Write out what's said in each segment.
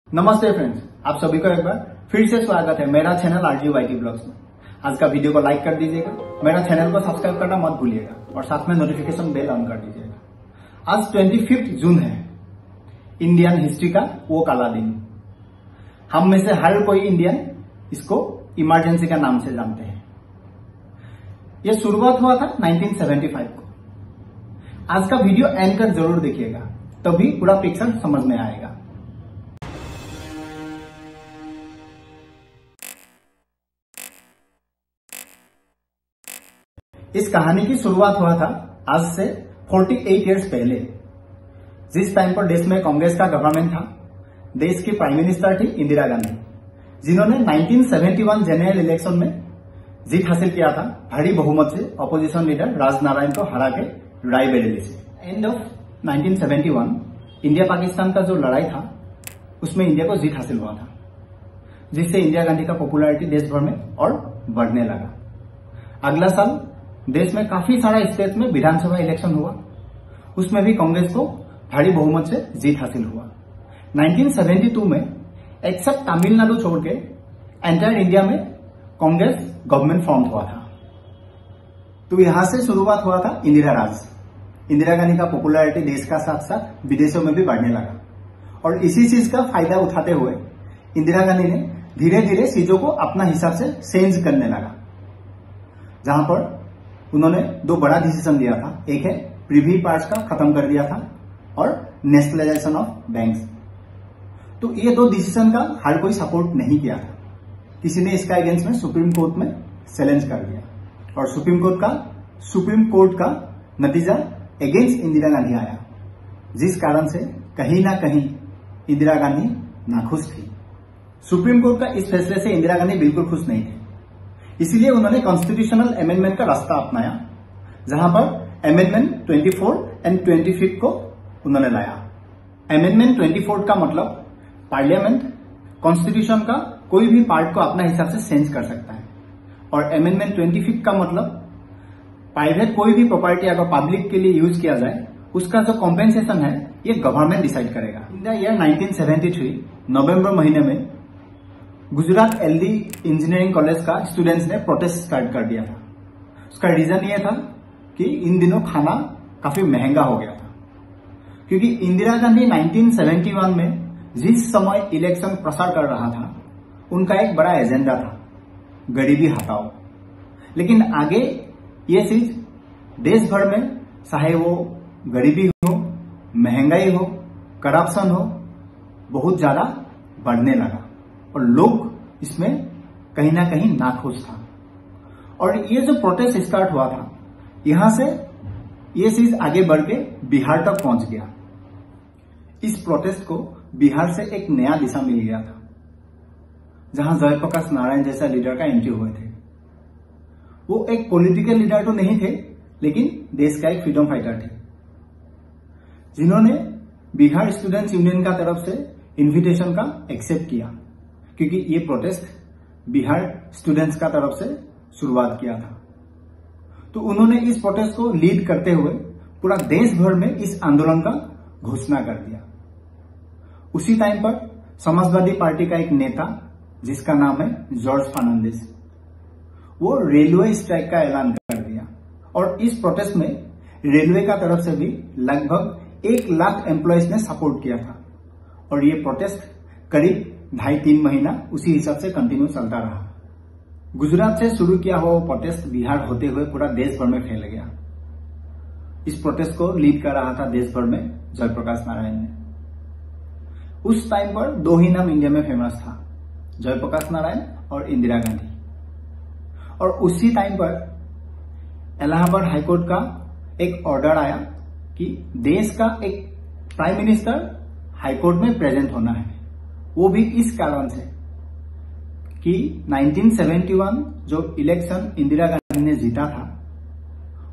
नमस्ते फ्रेंड्स, आप सभी को एक बार फिर से स्वागत है मेरा चैनल आरजी वाईटी ब्लॉग्स में। आज का वीडियो को लाइक कर दीजिएगा, मेरा चैनल को सब्सक्राइब करना मत भूलिएगा और साथ में नोटिफिकेशन बेल ऑन कर दीजिएगा। आज 25 जून है, इंडियन हिस्ट्री का वो काला दिन। हम में से हर कोई इंडियन इसको इमरजेंसी का नाम से जानते हैं। यह शुरुआत हुआ था 1975 को। आज का वीडियो एंड कर जरूर देखिएगा, तभी पूरा पिक्चर समझ में आएगा। इस कहानी की शुरुआत हुआ था आज से 48 इयर्स पहले, जिस टाइम पर देश में कांग्रेस का गवर्नमेंट था। देश की प्राइम मिनिस्टर थी इंदिरा गांधी, जिन्होंने 1971 जनरल इलेक्शन में जीत हासिल किया था भारी बहुमत से अपोजिशन लीडर राजनारायण को हरा के रायबरेली से। एंड ऑफ 1971 इंडिया पाकिस्तान का जो लड़ाई था उसमें इंडिया को जीत हासिल हुआ था, जिससे इंदिरा गांधी का पॉपुलैरिटी देश भर में और बढ़ने लगा। अगला साल देश में काफी सारा स्टेट में विधानसभा इलेक्शन हुआ, उसमें भी कांग्रेस को भारी बहुमत से जीत हासिल हुआ। 1972 में एक्सेप्ट तमिलनाडु छोड़ के एंटायर इंडिया में कांग्रेस गवर्नमेंट फॉर्म हुआ था। तो यहां से शुरुआत हुआ था इंदिरा राज। इंदिरा गांधी का पॉपुलैरिटी देश का साथ साथ विदेशों में भी बढ़ने लगा और इसी चीज का फायदा उठाते हुए इंदिरा गांधी ने धीरे धीरे चीजों को अपना हिसाब से चेंज करने लगा। जहां पर उन्होंने दो बड़ा डिसीजन लिया था, एक है प्रिवी पार्ट्स का खत्म कर दिया था और नेशनलाइजेशन ऑफ बैंक्स। तो ये दो डिसीजन का हर कोई सपोर्ट नहीं किया था, किसी ने इसका अगेंस्ट में सुप्रीम कोर्ट में चैलेंज कर दिया और सुप्रीम कोर्ट का नतीजा अगेंस्ट इंदिरा गांधी आया, जिस कारण से कहीं ना कहीं इंदिरा गांधी नाखुश थी। सुप्रीम कोर्ट का इस फैसले से इंदिरा गांधी बिल्कुल खुश नहीं थे, इसीलिए उन्होंने कॉन्स्टिट्यूशनल अमेंडमेंट का रास्ता अपनाया, जहां पर अमेंडमेंट 24 एंड 25 को उन्होंने लाया। अमेंडमेंट 24 का मतलब पार्लियामेंट कॉन्स्टिट्यूशन का कोई भी पार्ट को अपना हिसाब से चेंज कर सकता है, और अमेंडमेंट 25 का मतलब प्राइवेट कोई भी प्रॉपर्टी अगर पब्लिक के लिए यूज किया जाए उसका जो कॉम्पेंसेशन है ये गवर्नमेंट डिसाइड करेगा। इन द ईयर 1973 नवंबर महीने में गुजरात एलडी इंजीनियरिंग कॉलेज का स्टूडेंट्स ने प्रोटेस्ट स्टार्ट कर दिया था। उसका रीजन ये था कि इन दिनों खाना काफी महंगा हो गया था, क्योंकि इंदिरा गांधी 1971 में जिस समय इलेक्शन प्रसार कर रहा था उनका एक बड़ा एजेंडा था, गरीबी हटाओ। लेकिन आगे ये चीज देश भर में, चाहे वो गरीबी हो, महंगाई हो, करप्शन हो, बहुत ज्यादा बढ़ने लगा और लोग इसमें कहीं ना कहीं नाखुश था। और ये जो प्रोटेस्ट स्टार्ट हुआ था, यहां से ये चीज आगे बढ़ के बिहार तक पहुंच गया। इस प्रोटेस्ट को बिहार से एक नया दिशा मिल गया था, जहां जयप्रकाश नारायण जैसा लीडर का एंट्री हुए थे। वो एक पॉलिटिकल लीडर तो नहीं थे, लेकिन देश का एक फ्रीडम फाइटर थे, जिन्होंने बिहार स्टूडेंट्स यूनियन का तरफ से इन्विटेशन का एक्सेप्ट किया, क्योंकि ये प्रोटेस्ट बिहार स्टूडेंट्स का तरफ से शुरुआत किया था। तो उन्होंने इस प्रोटेस्ट को लीड करते हुए पूरा देश भर में इस आंदोलन का घोषणा कर दिया। उसी टाइम पर समाजवादी पार्टी का एक नेता, जिसका नाम है जॉर्ज फर्नांडिस, वो रेलवे स्ट्राइक का ऐलान कर दिया और इस प्रोटेस्ट में रेलवे का तरफ से भी लगभग 1 लाख एम्प्लॉयज ने सपोर्ट किया था और ये प्रोटेस्ट करीब 2.5-3 महीना उसी हिसाब से कंटिन्यू चलता रहा। गुजरात से शुरू किया हुआ प्रोटेस्ट बिहार होते हुए पूरा देश भर में फैल गया। इस प्रोटेस्ट को लीड कर रहा था देश भर में जयप्रकाश नारायण ने। उस टाइम पर 2 ही नाम इंडिया में फेमस था, जयप्रकाश नारायण और इंदिरा गांधी। और उसी टाइम पर इलाहाबाद हाईकोर्ट का एक ऑर्डर आया कि देश का एक प्राइम मिनिस्टर हाईकोर्ट में प्रेजेंट होना है। वो भी इस कारण से कि 1971 जो इलेक्शन इंदिरा गांधी ने जीता था,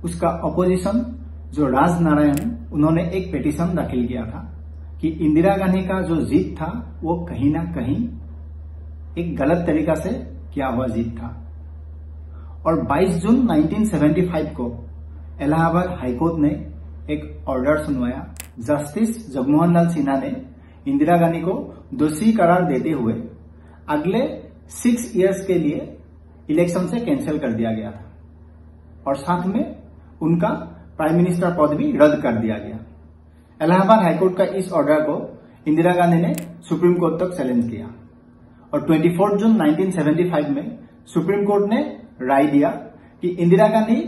उसका अपोजिशन जो राजनारायण, उन्होंने एक पिटीशन दाखिल किया था कि इंदिरा गांधी का जो जीत था वो कहीं ना कहीं एक गलत तरीका से किया हुआ जीत था। और 22 जून 1975 को इलाहाबाद हाईकोर्ट ने एक ऑर्डर सुनवाया। जस्टिस जगमोहन लाल सिन्हा ने इंदिरा गांधी को दोषी करार देते हुए अगले 6 इयर्स के लिए इलेक्शन से कैंसिल कर दिया गया था और साथ में उनका प्राइम मिनिस्टर पद भी रद्द कर दिया गया। इलाहाबाद हाईकोर्ट का इस ऑर्डर को इंदिरा गांधी ने सुप्रीम कोर्ट तक चैलेंज किया और 24 जून 1975 में सुप्रीम कोर्ट ने राय दिया कि इंदिरा गांधी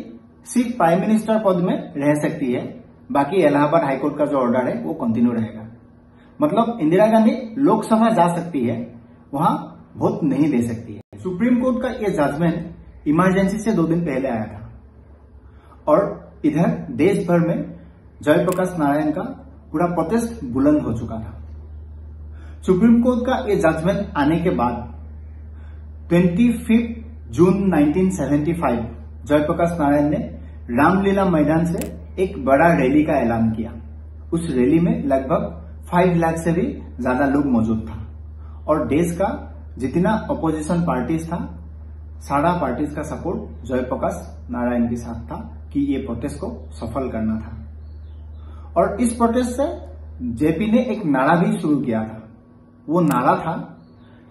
सिर्फ प्राइम मिनिस्टर पद में रह सकती है, बाकी इलाहाबाद हाईकोर्ट का जो ऑर्डर है वो कंटिन्यू रहेगा। मतलब इंदिरा गांधी लोकसभा जा सकती है, वहां वोट नहीं दे सकती है। सुप्रीम कोर्ट का यह जजमेंट इमरजेंसी से 2 दिन पहले आया था और इधर देश भर में जयप्रकाश नारायण का पूरा प्रोटेस्ट बुलंद हो चुका था। सुप्रीम कोर्ट का यह जजमेंट आने के बाद 25 जून 1975 जयप्रकाश नारायण ने रामलीला मैदान से एक बड़ा रैली का ऐलान किया। उस रैली में लगभग 5 लाख से भी ज्यादा लोग मौजूद था और देश का जितना अपोजिशन पार्टीज था, सारा पार्टीज का सपोर्ट जयप्रकाश नारायण के साथ था कि ये प्रोटेस्ट को सफल करना था। और इस प्रोटेस्ट से जेपी ने एक नारा भी शुरू किया था। वो नारा था,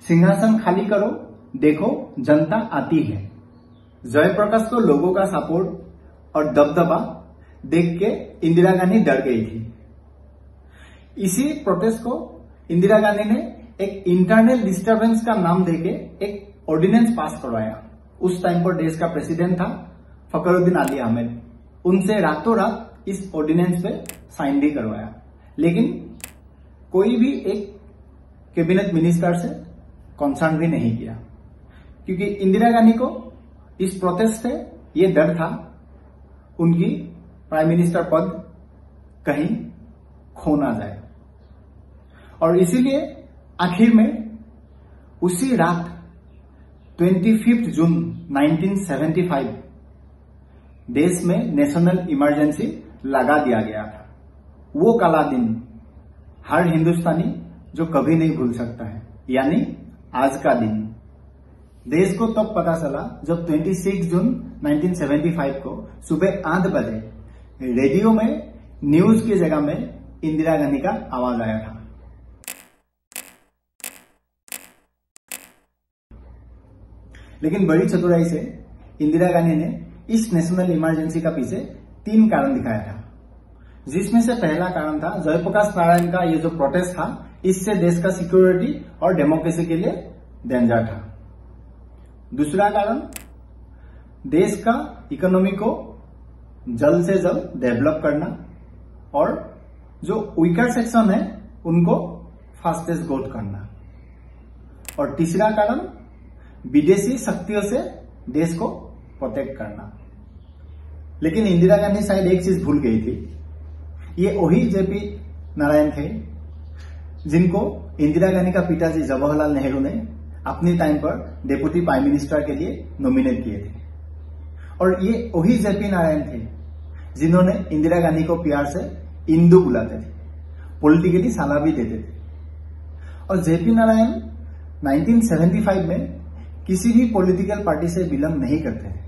सिंहासन खाली करो, देखो जनता आती है। जयप्रकाश को लोगों का सपोर्ट और दबदबा देख के इंदिरा गांधी डर गई थी। इसी प्रोटेस्ट को इंदिरा गांधी ने एक इंटरनल डिस्टर्बेंस का नाम देके एक ऑर्डिनेंस पास करवाया। उस टाइम पर देश का प्रेसिडेंट था फखरुद्दीन अली अहमद। उनसे रातों रात इस ऑर्डिनेंस पे साइन भी करवाया, लेकिन कोई भी एक कैबिनेट मिनिस्टर से कंसर्न भी नहीं किया, क्योंकि इंदिरा गांधी को इस प्रोटेस्ट से ये डर था उनकी प्राइम मिनिस्टर पद कहीं खो ना जाए। और इसीलिए आखिर में उसी रात 25 जून 1975 देश में नेशनल इमरजेंसी लगा दिया गया था। वो काला दिन हर हिंदुस्तानी जो कभी नहीं भूल सकता है, यानी आज का दिन। देश को तब पता चला जब 26 जून 1975 को सुबह 8 बजे रेडियो में न्यूज की जगह में इंदिरा गांधी का आवाज आया था। लेकिन बड़ी चतुराई से इंदिरा गांधी ने इस नेशनल इमरजेंसी का पीछे 3 कारण दिखाया था, जिसमें से पहला कारण था जयप्रकाश नारायण का ये जो प्रोटेस्ट था, इससे देश का सिक्योरिटी और डेमोक्रेसी के लिए डेंजर था। दूसरा कारण, देश का इकोनॉमी को जल्द से जल्द डेवलप करना और जो वीकर सेक्शन है उनको फास्टेस्ट ग्रोथ करना। और तीसरा कारण, विदेशी शक्तियों से देश को प्रोटेक्ट करना। लेकिन इंदिरा गांधी शायद एक चीज भूल गई थी। ये वही जेपी नारायण थे जिनको इंदिरा गांधी का पिताजी जवाहरलाल नेहरू ने अपने टाइम पर डेप्यूटी प्राइम मिनिस्टर के लिए नॉमिनेट किए थे। और ये वही जेपी नारायण थे जिन्होंने इंदिरा गांधी को प्यार से इंदू बुलाते थे, पॉलिटिकली सलाह भी देते थे। और जेपी नारायण 1975 में किसी भी पॉलिटिकल पार्टी से बिलोंग नहीं करते थे।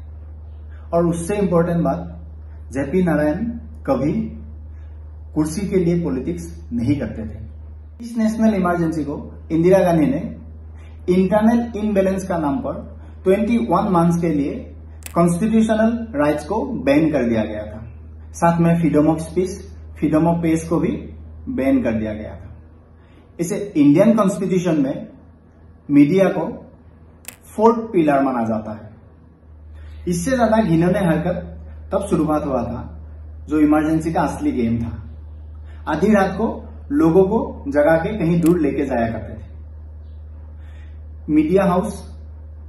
और उससे इंपॉर्टेंट बात, जेपी नारायण कभी कुर्सी के लिए पॉलिटिक्स नहीं करते थे। इस नेशनल इमरजेंसी को इंदिरा गांधी ने इंटरनल इनबैलेंस का नाम पर 21 मंथ्स के लिए कॉन्स्टिट्यूशनल राइट्स को बैन कर दिया गया था। साथ में freedom of speech, freedom of press को भी बैन कर दिया गया था। इसे इंडियन कॉन्स्टिट्यूशन में मीडिया को 4th पिलर माना जाता है। इससे ज्यादा घिनौनी हरकत तब शुरुआत हुआ था जो इमरजेंसी का असली गेम था। आधी रात को लोगों को जगा के कहीं दूर लेके जाया करते थे। मीडिया हाउस,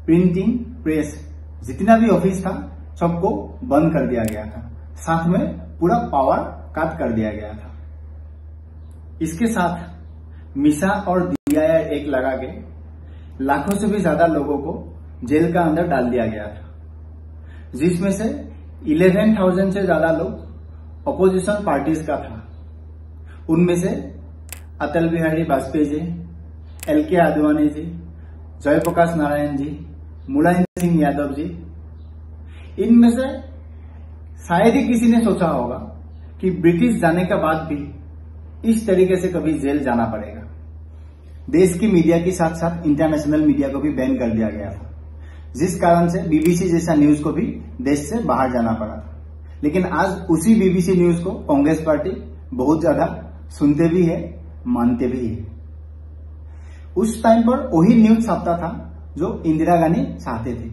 प्रिंटिंग प्रेस, जितना भी ऑफिस था सबको बंद कर दिया गया था। साथ में पूरा पावर कट कर दिया गया था। इसके साथ मिसा और डीआईआर एक्ट लगा के लाखों से भी ज्यादा लोगों को जेल का अंदर डाल दिया गया था, जिसमें से 11,000 से ज्यादा लोग अपोजिशन पार्टीज का था। उनमें से अटल बिहारी वाजपेयी जी, एल.के. आडवाणी जी, जयप्रकाश नारायण जी, मुलायम सिंह यादव जी, इनमें से शायद ही किसी ने सोचा होगा कि ब्रिटिश जाने के बाद भी इस तरीके से कभी जेल जाना पड़ेगा। देश की मीडिया के साथ साथ इंटरनेशनल मीडिया को भी बैन कर दिया गया था, जिस कारण से बीबीसी जैसा न्यूज को भी देश से बाहर जाना पड़ा था। लेकिन आज उसी बीबीसी न्यूज को कांग्रेस पार्टी बहुत ज्यादा सुनते भी है, मानते भी है। उस टाइम पर वही न्यूज छापता था जो इंदिरा गांधी चाहते थे,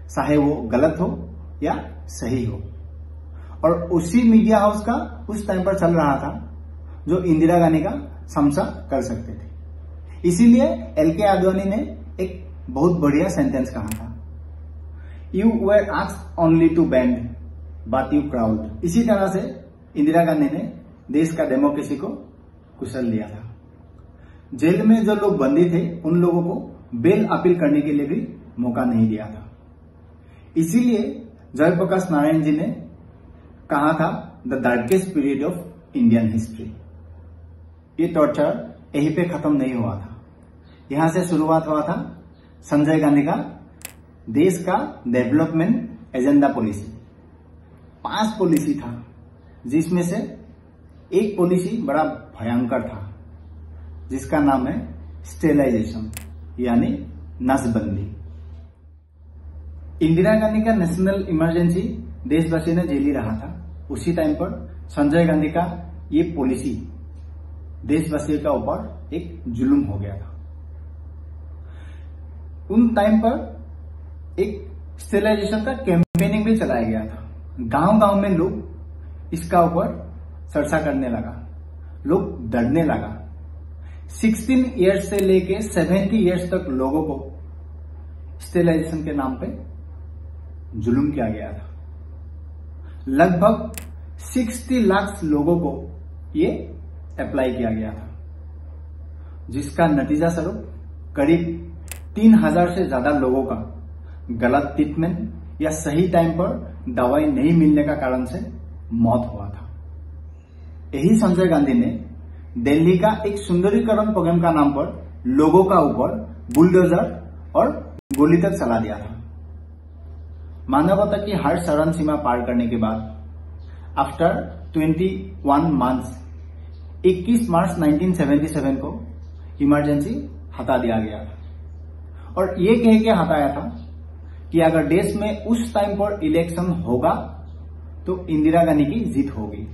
चाहे वो गलत हो या सही हो। और उसी मीडिया हाउस का उस टाइम पर चल रहा था जो इंदिरा गांधी का समझा कर सकते थे। इसीलिए एलके आडवाणी ने एक बहुत बढ़िया सेंटेंस कहा था, you were asked only to bend but you crawled. इसी तरह से इंदिरा गांधी ने देश का डेमोक्रेसी को कुचल लिया था। जेल में जो लोग बंदी थे उन लोगों को बेल अपील करने के लिए भी मौका नहीं दिया था। इसीलिए जयप्रकाश नारायण जी ने कहा था the darkest period of Indian history. ये टॉर्चर यहीं पे खत्म नहीं हुआ था, यहां से शुरुआत हुआ था संजय गांधी का देश का डेवलपमेंट एजेंडा पॉलिसी। 5 पॉलिसी था, जिसमें से एक पॉलिसी बड़ा भयंकर था जिसका नाम है स्टेलाइजेशन यानी नसबंदी। इंदिरा गांधी का नेशनल इमरजेंसी देशवासी ने झेल ही रहा था। उसी टाइम पर संजय गांधी का ये पॉलिसी देशवासियों का ऊपर एक जुल्म हो गया था। उन टाइम पर एक स्टेलाइजेशन का कैंपेनिंग भी चलाया गया था। गांव-गांव में लोग इसका ऊपर चर्चा करने लगा, लोग डरने लगा। 16 इयर्स से लेके 70 इयर्स तक लोगों को स्टेलाइजेशन के नाम पे जुल्म किया गया था। लगभग 60 लाख लोगों को ये अप्लाई किया गया था, जिसका नतीजा स्वरूप करीब 3000 से ज्यादा लोगों का गलत ट्रीटमेंट या सही टाइम पर दवाई नहीं मिलने का कारण से मौत हुआ था। यही संजय गांधी ने दिल्ली का एक सुंदरीकरण प्रोग्राम का नाम पर लोगों का ऊपर बुलडोजर और गोली तक चला दिया था। मानवता की हर चरण सीमा पार करने के बाद आफ्टर 21 मंथ्स 21 मार्च 1977 को इमरजेंसी हटा दिया गया था और ये कह के हटाया था कि अगर देश में उस टाइम पर इलेक्शन होगा तो इंदिरा गांधी की जीत होगी।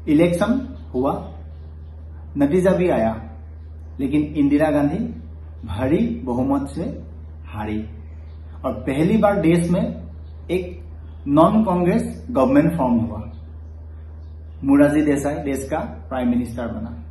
इलेक्शन हुआ, नतीजा भी आया, लेकिन इंदिरा गांधी भारी बहुमत से हारी और पहली बार देश में एक नॉन कांग्रेस गवर्नमेंट फॉर्म हुआ। मोरारजी देसाई देश का प्राइम मिनिस्टर बना।